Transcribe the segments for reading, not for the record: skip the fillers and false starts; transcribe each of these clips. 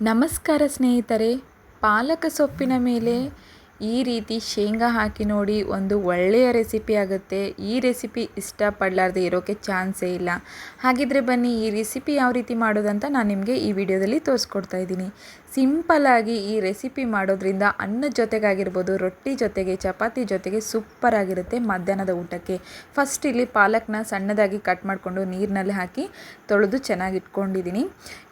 ನಮಸ್ಕಾರ ಸ್ನೇಹಿತರೆ, ಪಾಲಕ ಸೊಪ್ಪಿನ ಮೇಲೆ ಈ ರೀತಿ ಶೇಂಗಾ ಹಾಕಿ ನೋಡಿ, ಒಂದು ಒಳ್ಳೆಯ ರೆಸಿಪಿ ಆಗುತ್ತೆ. ಈ ರೆಸಿಪಿ ಇಷ್ಟಪಡಲಾರ್ದೆ ಇರೋಕ್ಕೆ ಚಾನ್ಸೇ ಇಲ್ಲ. ಹಾಗಿದ್ರೆ ಬನ್ನಿ ಈ ರೆಸಿಪಿ ಯಾವ ರೀತಿ ಮಾಡೋದಂತ ನಾನು ನಿಮಗೆ ಈ ವಿಡಿಯೋದಲ್ಲಿ ತೋರಿಸ್ಕೊಡ್ತಾ ಇದ್ದೀನಿ. ಸಿಂಪಲ್ಲಾಗಿ ಈ ರೆಸಿಪಿ ಮಾಡೋದ್ರಿಂದ ಅನ್ನದ ಜೊತೆಗಾಗಿರ್ಬೋದು, ರೊಟ್ಟಿ ಜೊತೆಗೆ, ಚಪಾತಿ ಜೊತೆಗೆ ಸೂಪರ್ ಆಗಿರುತ್ತೆ ಮಧ್ಯಾಹ್ನದ ಊಟಕ್ಕೆ. ಫಸ್ಟ್ ಇಲ್ಲಿ ಪಾಲಕ್ನ ಸಣ್ಣದಾಗಿ ಕಟ್ ಮಾಡಿಕೊಂಡು ನೀರಿನಲ್ಲಿ ಹಾಕಿ ತೊಳೆದು ಚೆನ್ನಾಗಿ ಇಟ್ಕೊಂಡಿದ್ದೀನಿ.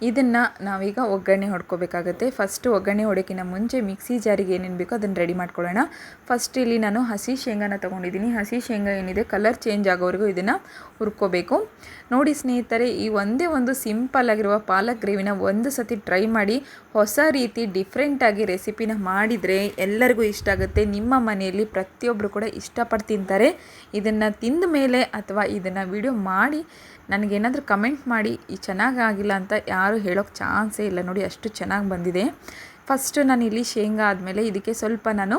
ಇದನ್ನು ನಾವೀಗ ಒಗ್ಗರಣೆ ಹೊಡ್ಕೋಬೇಕಾಗುತ್ತೆ. ಫಸ್ಟ್ ಒಗ್ಗರಣೆ ಹೊಡೋಕ್ಕಿಂತ ಮುಂಚೆ ಮಿಕ್ಸಿ ಜಾರಿಗೆ ಏನೇನು ಬೇಕೋ ಅದನ್ನು ರೆಡಿ ಮಾಡ್ಕೊಳ್ಳೋಣ. ಫಸ್ಟ್ ಇಲ್ಲಿ ನಾನು ಹಸಿ ಶೇಂಗಾನ ತೊಗೊಂಡಿದ್ದೀನಿ. ಹಸಿ ಶೇಂಗಾ ಏನಿದೆ ಕಲರ್ ಚೇಂಜ್ ಆಗೋವರೆಗೂ ಇದನ್ನು ಹುರ್ಕೋಬೇಕು. ನೋಡಿ ಸ್ನೇಹಿತರೆ, ಈ ಒಂದೇ ಒಂದು ಸಿಂಪಲ್ ಆಗಿರುವ ಪಾಲಕ್ ಗ್ರೇವಿನ ಒಂದು ಸತಿ ಟ್ರೈ ಮಾಡಿ. ಹೊಸ ರೀತಿ ಡಿಫ್ರೆಂಟಾಗಿ ರೆಸಿಪಿನ ಮಾಡಿದರೆ ಎಲ್ಲರಿಗೂ ಇಷ್ಟ ಆಗುತ್ತೆ. ನಿಮ್ಮ ಮನೆಯಲ್ಲಿ ಪ್ರತಿಯೊಬ್ಬರು ಕೂಡ ಇಷ್ಟಪಟ್ಟು ತಿಂತಾರೆ. ಇದನ್ನು ತಿಂದ ಮೇಲೆ ಅಥವಾ ಇದನ್ನು ವಿಡಿಯೋ ಮಾಡಿ ನನಗೇನಾದರೂ ಕಮೆಂಟ್ ಮಾಡಿ ಈ ಚೆನ್ನಾಗಾಗಿಲ್ಲ ಅಂತ ಯಾರು ಹೇಳೋಕ್ಕೆ ಚಾನ್ಸೇ ಇಲ್ಲ. ನೋಡಿ ಅಷ್ಟು ಚೆನ್ನಾಗಿ ಬಂದಿದೆ. ಫಸ್ಟು ನಾನು ಇಲ್ಲಿ ಶೇಂಗಾ ಆದಮೇಲೆ ಇದಕ್ಕೆ ಸ್ವಲ್ಪ ನಾನು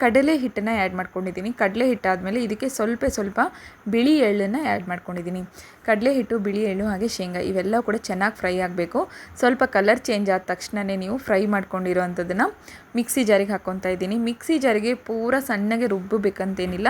ಕಡಲೆ ಹಿಟ್ಟನ್ನು ಆ್ಯಡ್ ಮಾಡ್ಕೊಂಡಿದ್ದೀನಿ. ಕಡಲೆ ಹಿಟ್ಟಾದಮೇಲೆ ಇದಕ್ಕೆ ಸ್ವಲ್ಪ ಬಿಳಿ ಎಳ್ಳನ್ನು ಆ್ಯಡ್ ಮಾಡ್ಕೊಂಡಿದ್ದೀನಿ. ಕಡಲೆ ಹಿಟ್ಟು, ಬಿಳಿ ಎಳ್ಳು ಹಾಗೆ ಶೇಂಗಾ ಇವೆಲ್ಲ ಕೂಡ ಚೆನ್ನಾಗಿ ಫ್ರೈ ಆಗಬೇಕು. ಸ್ವಲ್ಪ ಕಲರ್ ಚೇಂಜ್ ಆದ ತಕ್ಷಣವೇ ನೀವು ಫ್ರೈ ಮಾಡ್ಕೊಂಡಿರೋ ಅಂಥದ್ದನ್ನು ಮಿಕ್ಸಿ ಜಾರಿಗೆ ಹಾಕ್ಕೊತಾ ಇದ್ದೀನಿ. ಮಿಕ್ಸಿ ಜಾರಿಗೆ ಪೂರ ಸಣ್ಣಗೆ ರುಬ್ಬಬೇಕಂತೇನಿಲ್ಲ,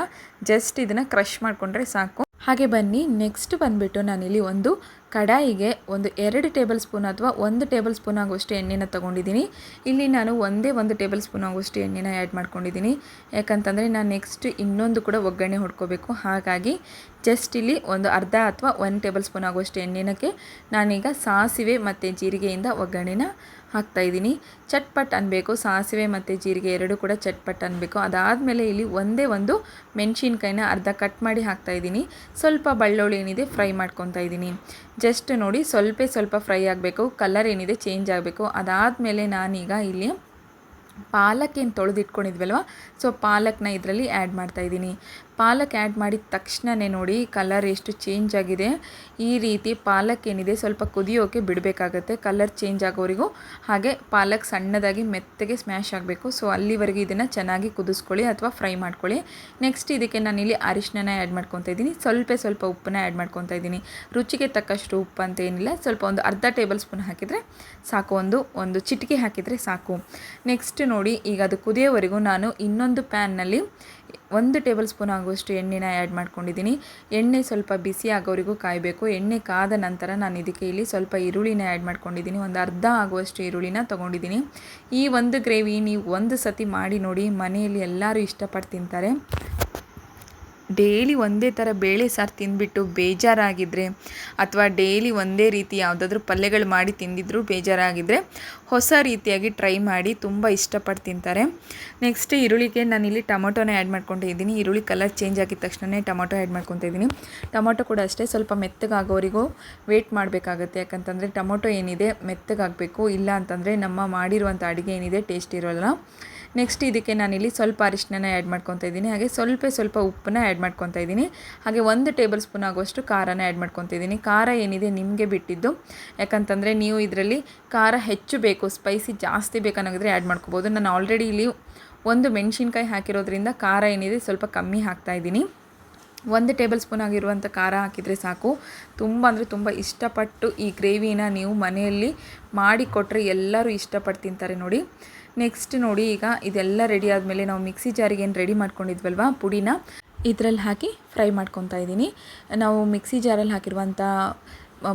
ಜಸ್ಟ್ ಇದನ್ನು ಕ್ರಷ್ ಮಾಡಿಕೊಂಡ್ರೆ ಸಾಕು. ಹಾಗೆ ಬನ್ನಿ ನೆಕ್ಸ್ಟ್ ಬಂದುಬಿಟ್ಟು ನಾನಿಲ್ಲಿ ಒಂದು ಕಡಾಯಿಗೆ ಒಂದು 2 ಟೇಬಲ್ ಸ್ಪೂನ್ ಅಥವಾ 1 ಟೇಬಲ್ ಸ್ಪೂನ್ ಆಗುವಷ್ಟು ಎಣ್ಣೆನ ತೊಗೊಂಡಿದ್ದೀನಿ. ಇಲ್ಲಿ ನಾನು ಒಂದೇ 1 ಟೇಬಲ್ ಸ್ಪೂನ್ ಆಗುವಷ್ಟು ಎಣ್ಣೆನ ಆ್ಯಡ್ ಮಾಡ್ಕೊಂಡಿದ್ದೀನಿ. ಯಾಕಂತಂದರೆ ನಾನು ನೆಕ್ಸ್ಟ್ ಇನ್ನೊಂದು ಕೂಡ ಒಗ್ಗರಣೆ ಹೊಡ್ಕೋಬೇಕು. ಹಾಗಾಗಿ ಜಸ್ಟ್ ಇಲ್ಲಿ ಒಂದು ಅರ್ಧ ಅಥವಾ 1 ಟೇಬಲ್ ಸ್ಪೂನ್ ಆಗುವಷ್ಟು ಎಣ್ಣೆನಕ್ಕೆ ನಾನೀಗ ಸಾಸಿವೆ ಮತ್ತು ಜೀರಿಗೆಯಿಂದ ಒಗ್ಗರಣೆನ ಹಾಕ್ತಾಯಿದ್ದೀನಿ. ಚಟ್ಪಟ್ ಅನ್ನಬೇಕು. ಸಾಸಿವೆ ಮತ್ತು ಜೀರಿಗೆ ಎರಡೂ ಕೂಡ ಚಟ್ಪಟ್ ಅನ್ನಬೇಕು. ಅದಾದಮೇಲೆ ಇಲ್ಲಿ ಒಂದೇ ಒಂದು ಮೆಣಸಿನ್ಕಾಯಿನ ಅರ್ಧ ಕಟ್ ಮಾಡಿ ಹಾಕ್ತಾಯಿದ್ದೀನಿ. ಸ್ವಲ್ಪ ಬೆಳ್ಳುಳ್ಳಿ ಏನಿದೆ ಫ್ರೈ ಮಾಡ್ಕೊತಾ ಇದ್ದೀನಿ. ಜಸ್ಟ್ ನೋಡಿ ಸ್ವಲ್ಪ ಫ್ರೈ ಆಗಬೇಕು, ಕಲರ್ ಏನಿದೆ ಚೇಂಜ್ ಆಗಬೇಕು. ಅದಾದಮೇಲೆ ನಾನೀಗ ಇಲ್ಲಿ ಪಾಲಕ್ ಏನು ತೊಳೆದಿಟ್ಕೊಂಡಿದ್ವಲ್ವ, ಸೊ ಪಾಲಕ್ನ ಇದರಲ್ಲಿ ಆ್ಯಡ್ ಮಾಡ್ತಾಯಿದ್ದೀನಿ. ಪಾಲಕ್ ಆ್ಯಡ್ ಮಾಡಿದ ತಕ್ಷಣವೇ ನೋಡಿ ಕಲರ್ ಎಷ್ಟು ಚೇಂಜ್ ಆಗಿದೆ. ಈ ರೀತಿ ಪಾಲಕ್ ಏನಿದೆ ಸ್ವಲ್ಪ ಕುದಿಯೋಕೆ ಬಿಡಬೇಕಾಗತ್ತೆ, ಕಲರ್ ಚೇಂಜ್ ಆಗೋವರೆಗೂ. ಹಾಗೆ ಪಾಲಕ್ ಸಣ್ಣದಾಗಿ ಮೆತ್ತಗೆ ಸ್ಮ್ಯಾಶ್ ಆಗಬೇಕು. ಸೊ ಅಲ್ಲಿವರೆಗೆ ಇದನ್ನು ಚೆನ್ನಾಗಿ ಕುದಿಸ್ಕೊಳ್ಳಿ ಅಥವಾ ಫ್ರೈ ಮಾಡ್ಕೊಳ್ಳಿ. ನೆಕ್ಸ್ಟ್ ಇದಕ್ಕೆ ನಾನಿಲ್ಲಿ ಅರಿಶಿನ ಆ್ಯಡ್ ಮಾಡ್ಕೊತಾ ಇದ್ದೀನಿ. ಸ್ವಲ್ಪ ಉಪ್ಪನ್ನ ಆ್ಯಡ್ ಮಾಡ್ಕೊತಾ ಇದ್ದೀನಿ. ರುಚಿಗೆ ತಕ್ಕಷ್ಟು ಉಪ್ಪು ಅಂತ ಏನಿಲ್ಲ, ಸ್ವಲ್ಪ ಒಂದು ಅರ್ಧ ಟೇಬಲ್ ಸ್ಪೂನ್ ಹಾಕಿದರೆ ಸಾಕು, ಒಂದು ಚಿಟಿಕೆ ಹಾಕಿದರೆ ಸಾಕು. ನೆಕ್ಸ್ಟ್ ನೋಡಿ ಈಗ ಅದು ಕುದಿಯೋವರೆಗೂ ನಾನು ಇನ್ನೊಂದು ಪ್ಯಾನ್ನಲ್ಲಿ 1 ಟೇಬಲ್ ಸ್ಪೂನ್ ಆಗುವಷ್ಟು ಎಣ್ಣೆನ ಆ್ಯಡ್ ಮಾಡ್ಕೊಂಡಿದ್ದೀನಿ. ಎಣ್ಣೆ ಸ್ವಲ್ಪ ಬಿಸಿ ಆಗೋವರೆಗೂ ಕಾಯಬೇಕು. ಎಣ್ಣೆ ಕಾದ ನಂತರ ನಾನು ಇದಕ್ಕೆ ಇಲ್ಲಿ ಸ್ವಲ್ಪ ಈರುಳ್ಳಿನ ಆ್ಯಡ್ ಮಾಡ್ಕೊಂಡಿದ್ದೀನಿ. ಒಂದು ಅರ್ಧ ಆಗುವಷ್ಟು ಈರುಳ್ಳಿನ ತೊಗೊಂಡಿದ್ದೀನಿ. ಈ ಒಂದು ಗ್ರೇವಿ ನೀವು ಒಂದು ಸತಿ ಮಾಡಿ ನೋಡಿ, ಮನೆಯಲ್ಲಿ ಎಲ್ಲರೂ ಇಷ್ಟಪಟ್ಟು ತಿಂತಾರೆ. ಡೈಲಿ ಒಂದೇ ಥರ ಬೇಳೆ ಸಾರು ತಿಂದುಬಿಟ್ಟು ಬೇಜಾರಾಗಿದ್ದರೆ ಅಥವಾ ಡೈಲಿ ಒಂದೇ ರೀತಿ ಯಾವುದಾದ್ರೂ ಪಲ್ಯಗಳು ಮಾಡಿ ತಿಂದಿದ್ರೂ ಬೇಜಾರಾಗಿದ್ದರೆ ಹೊಸ ರೀತಿಯಾಗಿ ಟ್ರೈ ಮಾಡಿ, ತುಂಬ ಇಷ್ಟಪಟ್ಟು ತಿಂತಾರೆ. ನೆಕ್ಸ್ಟ್ ಈರುಳ್ಳಿಗೆ ನಾನಿಲ್ಲಿ ಟೊಮೊಟೊನ ಆ್ಯಡ್ ಮಾಡ್ಕೊಂಡಿದ್ದೀನಿ. ಈರುಳ್ಳಿ ಕಲರ್ ಚೇಂಜ್ ಆಗಿದ ತಕ್ಷಣ ಟೊಮೊಟೊ ಆ್ಯಡ್ ಮಾಡ್ಕೊತಾ ಇದ್ದೀನಿ. ಟೊಮೊಟೊ ಕೂಡ ಅಷ್ಟೇ ಸ್ವಲ್ಪ ಮೆತ್ತಗಾಗೋವರೆಗೂ ವೆಯ್ಟ್ ಮಾಡಬೇಕಾಗತ್ತೆ. ಯಾಕಂತಂದರೆ ಟೊಮೊಟೊ ಏನಿದೆ ಮೆತ್ತಗಾಗಬೇಕು, ಇಲ್ಲ ಅಂತಂದರೆ ನಮ್ಮ ಮಾಡಿರುವಂಥ ಅಡುಗೆ ಏನಿದೆ ಟೇಸ್ಟ್ ಇರೋಲ್ಲ. ನೆಕ್ಸ್ಟ್ ಇದಕ್ಕೆ ನಾನಿಲ್ಲಿ ಸ್ವಲ್ಪ ಅರಿಶಿನ ಆ್ಯಡ್ ಮಾಡ್ಕೊತಾ ಇದ್ದೀನಿ. ಹಾಗೆ ಸ್ವಲ್ಪ ಉಪ್ಪನ್ನ ಆ್ಯಡ್ ಮಾಡ್ಕೊತಾ ಇದ್ದೀನಿ. ಹಾಗೆ 1 ಟೇಬಲ್ ಸ್ಪೂನ್ ಆಗುವಷ್ಟು ಖಾರನ ಆ್ಯಡ್ ಮಾಡ್ಕೊತಾ ಇದ್ದೀನಿ. ಖಾರ ಏನಿದೆ ನಿಮಗೆ ಬಿಟ್ಟಿದ್ದು, ಯಾಕಂತಂದರೆ ನೀವು ಇದರಲ್ಲಿ ಖಾರ ಹೆಚ್ಚು ಬೇಕು, ಸ್ಪೈಸಿ ಜಾಸ್ತಿ ಬೇಕನ್ನೋದ್ರೆ ಆ್ಯಡ್ ಮಾಡ್ಕೋಬೋದು. ನಾನು ಆಲ್ರೆಡಿ ಇಲ್ಲಿ ಒಂದು ಮೆಣಸಿನ್ಕಾಯಿ ಹಾಕಿರೋದ್ರಿಂದ ಖಾರ ಏನಿದೆ ಸ್ವಲ್ಪ ಕಮ್ಮಿ ಹಾಕ್ತಾಯಿದ್ದೀನಿ. 1 ಟೇಬಲ್ ಸ್ಪೂನ್ ಆಗಿರುವಂಥ ಖಾರ ಹಾಕಿದರೆ ಸಾಕು. ತುಂಬ ಇಷ್ಟಪಟ್ಟು ಈ ಗ್ರೇವಿನ ನೀವು ಮನೆಯಲ್ಲಿ ಮಾಡಿಕೊಟ್ರೆ ಎಲ್ಲರೂ ಇಷ್ಟಪಟ್ಟು ತಿಂತಾರೆ ನೋಡಿ. ನೆಕ್ಸ್ಟ್ ನೋಡಿ ಈಗ ಇದೆಲ್ಲ ರೆಡಿ ಆದಮೇಲೆ ನಾವು ಮಿಕ್ಸಿ ಜಾರಿಗೆ ಏನು ರೆಡಿ ಮಾಡ್ಕೊಂಡಿದ್ವಲ್ವ ಪುಡಿನ ಇದರಲ್ಲಿ ಹಾಕಿ ಫ್ರೈ ಮಾಡ್ಕೊತಾ ಇದ್ದೀನಿ. ನಾವು ಮಿಕ್ಸಿ ಜಾರಲ್ಲಿ ಹಾಕಿರುವಂಥ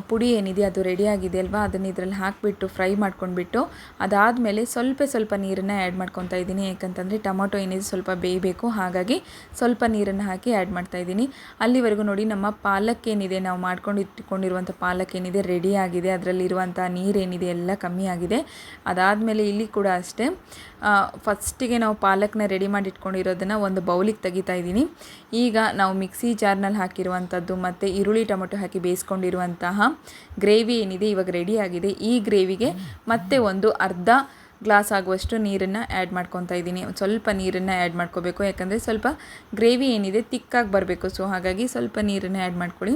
ಪುಡಿ ಏನಿದೆ ಅದು ರೆಡಿಯಾಗಿದೆ ಅಲ್ವಾ, ಅದನ್ನು ಇದರಲ್ಲಿ ಹಾಕಿಬಿಟ್ಟು ಫ್ರೈ ಮಾಡ್ಕೊಂಡ್ಬಿಟ್ಟು ಅದಾದಮೇಲೆ ಸ್ವಲ್ಪ ನೀರನ್ನು ಆ್ಯಡ್ ಮಾಡ್ಕೊತಾ ಇದ್ದೀನಿ. ಯಾಕಂತಂದರೆ ಟೊಮೊಟೊ ಏನಿದೆ ಸ್ವಲ್ಪ ಬೇಯಬೇಕು, ಹಾಗಾಗಿ ಸ್ವಲ್ಪ ನೀರನ್ನು ಹಾಕಿ ಆ್ಯಡ್ ಮಾಡ್ತಾಯಿದ್ದೀನಿ. ಅಲ್ಲಿವರೆಗೂ ನೋಡಿ ನಮ್ಮ ಪಾಲಕ್ ಏನಿದೆ, ನಾವು ಮಾಡ್ಕೊಂಡು ಇಟ್ಕೊಂಡಿರುವಂಥ ಪಾಲಕ್ ಏನಿದೆ ರೆಡಿಯಾಗಿದೆ. ಅದರಲ್ಲಿರುವಂಥ ನೀರೇನಿದೆ ಎಲ್ಲ ಕಮ್ಮಿ ಆಗಿದೆ. ಅದಾದಮೇಲೆ ಇಲ್ಲಿ ಕೂಡ ಅಷ್ಟೇ, ಫಸ್ಟಿಗೆ ನಾವು ಪಾಲಕ್ನ ರೆಡಿ ಮಾಡಿ ಇಟ್ಕೊಂಡಿರೋದನ್ನು ಒಂದು ಬೌಲಿಗೆ ತೆಗಿತಾ ಇದ್ದೀನಿ. ಈಗ ನಾವು ಮಿಕ್ಸಿ ಜಾರ್ನಲ್ಲಿ ಹಾಕಿರುವಂಥದ್ದು ಮತ್ತು ಈರುಳ್ಳಿ ಟೊಮೊಟೊ ಹಾಕಿ ಬೇಯಿಸ್ಕೊಂಡಿರುವಂತಹ ಗ್ರೇವಿ ಏನಿದೆ ಇವಾಗ ರೆಡಿ ಆಗಿದೆ. ಈ ಗ್ರೇವಿಗೆ ಮತ್ತೆ ಒಂದು ಅರ್ಧ ಗ್ಲಾಸ್ ಆಗುವಷ್ಟು ನೀರನ್ನು ಆ್ಯಡ್ ಮಾಡ್ಕೊತಾ ಇದ್ದೀನಿ. ಸ್ವಲ್ಪ ನೀರನ್ನು ಆ್ಯಡ್ ಮಾಡ್ಕೋಬೇಕು, ಯಾಕಂದರೆ ಸ್ವಲ್ಪ ಗ್ರೇವಿ ಏನಿದೆ ತಿಕ್ಕಾಗಿ ಬರಬೇಕು. ಸೊ ಹಾಗಾಗಿ ಸ್ವಲ್ಪ ನೀರನ್ನು ಆ್ಯಡ್ ಮಾಡ್ಕೊಳ್ಳಿ.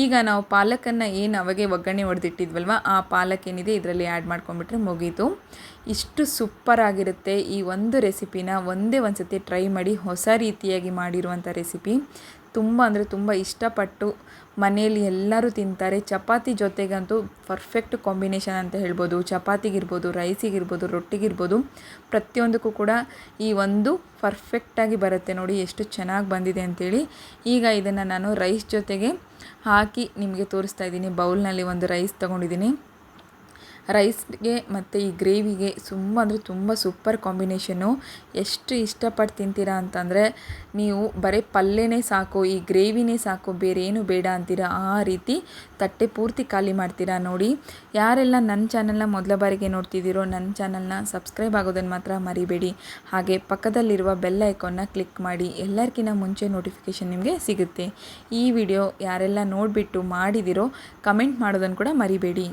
ಈಗ ನಾವು ಪಾಲಕನ್ನು ಏನು ಅವಾಗೆ ಒಗ್ಗರಣೆ ಹೊಡೆದಿಟ್ಟಿದ್ವಲ್ವ, ಆ ಪಾಲಕ್ ಏನಿದೆ ಇದರಲ್ಲಿ ಆ್ಯಡ್ ಮಾಡ್ಕೊಂಡ್ಬಿಟ್ರೆ ಮುಗೀತು. ಇಷ್ಟು ಸೂಪರ್ ಆಗಿರುತ್ತೆ. ಈ ಒಂದು ರೆಸಿಪಿನ ಒಂದೇ ಒಂದು ಸತಿ ಟ್ರೈ ಮಾಡಿ, ಹೊಸ ರೀತಿಯಾಗಿ ಮಾಡಿರುವಂಥ ರೆಸಿಪಿ ತುಂಬ ಅಂದರೆ ತುಂಬ ಇಷ್ಟಪಟ್ಟು ಮನೆಯಲ್ಲಿ ಎಲ್ಲರೂ ತಿಂತಾರೆ. ಚಪಾತಿ ಜೊತೆಗಂತೂ ಪರ್ಫೆಕ್ಟ್ ಕಾಂಬಿನೇಷನ್ ಅಂತ ಹೇಳ್ಬೋದು. ಚಪಾತಿಗಿರ್ಬೋದು, ರೈಸಿಗಿರ್ಬೋದು, ರೊಟ್ಟಿಗಿರ್ಬೋದು, ಪ್ರತಿಯೊಂದಕ್ಕೂ ಕೂಡ ಈ ಒಂದು ಪರ್ಫೆಕ್ಟಾಗಿ ಬರುತ್ತೆ. ನೋಡಿ ಎಷ್ಟು ಚೆನ್ನಾಗಿ ಬಂದಿದೆ ಅಂಥೇಳಿ. ಈಗ ಇದನ್ನು ನಾನು ರೈಸ್ ಜೊತೆಗೆ ಹಾಕಿ ನಿಮಗೆ ತೋರಿಸ್ತಾ ಇದ್ದೀನಿ. ಬೌಲ್ನಲ್ಲಿ ಒಂದು ರೈಸ್ ತೊಗೊಂಡಿದ್ದೀನಿ. ರೈಸ್ಗೆ ಮತ್ತು ಈ ಗ್ರೇವಿಗೆ ತುಂಬ ಸೂಪರ್ ಕಾಂಬಿನೇಷನ್ನು. ಎಷ್ಟು ಇಷ್ಟಪಟ್ಟು ತಿಂತೀರಾ ಅಂತಂದರೆ ನೀವು ಬರೀ ಪಲ್ಯನೇ ಸಾಕು, ಈ ಗ್ರೇವಿನೇ ಸಾಕು, ಬೇರೆ ಏನು ಬೇಡ ಅಂತೀರಾ. ಆ ರೀತಿ ತಟ್ಟೆ ಪೂರ್ತಿ ಖಾಲಿ ಮಾಡ್ತೀರಾ. ನೋಡಿ, ಯಾರೆಲ್ಲ ನನ್ನ ಚಾನಲ್ನ ಮೊದಲ ಬಾರಿಗೆ ನೋಡ್ತಿದ್ದೀರೋ ನನ್ನ ಚಾನಲ್ನ ಸಬ್ಸ್ಕ್ರೈಬ್ ಆಗೋದನ್ನು ಮಾತ್ರ ಮರಿಬೇಡಿ. ಹಾಗೆ ಪಕ್ಕದಲ್ಲಿರುವ ಬೆಲ್ ಐಕಾನ್ನ ಕ್ಲಿಕ್ ಮಾಡಿ, ಎಲ್ಲರಿಗಿಂತ ಮುಂಚೆ ನೋಟಿಫಿಕೇಷನ್ ನಿಮಗೆ ಸಿಗುತ್ತೆ. ಈ ವಿಡಿಯೋ ಯಾರೆಲ್ಲ ನೋಡಿಬಿಟ್ಟು ಮಾಡಿದಿರೋ ಕಮೆಂಟ್ ಮಾಡೋದನ್ನು ಕೂಡ ಮರಿಬೇಡಿ.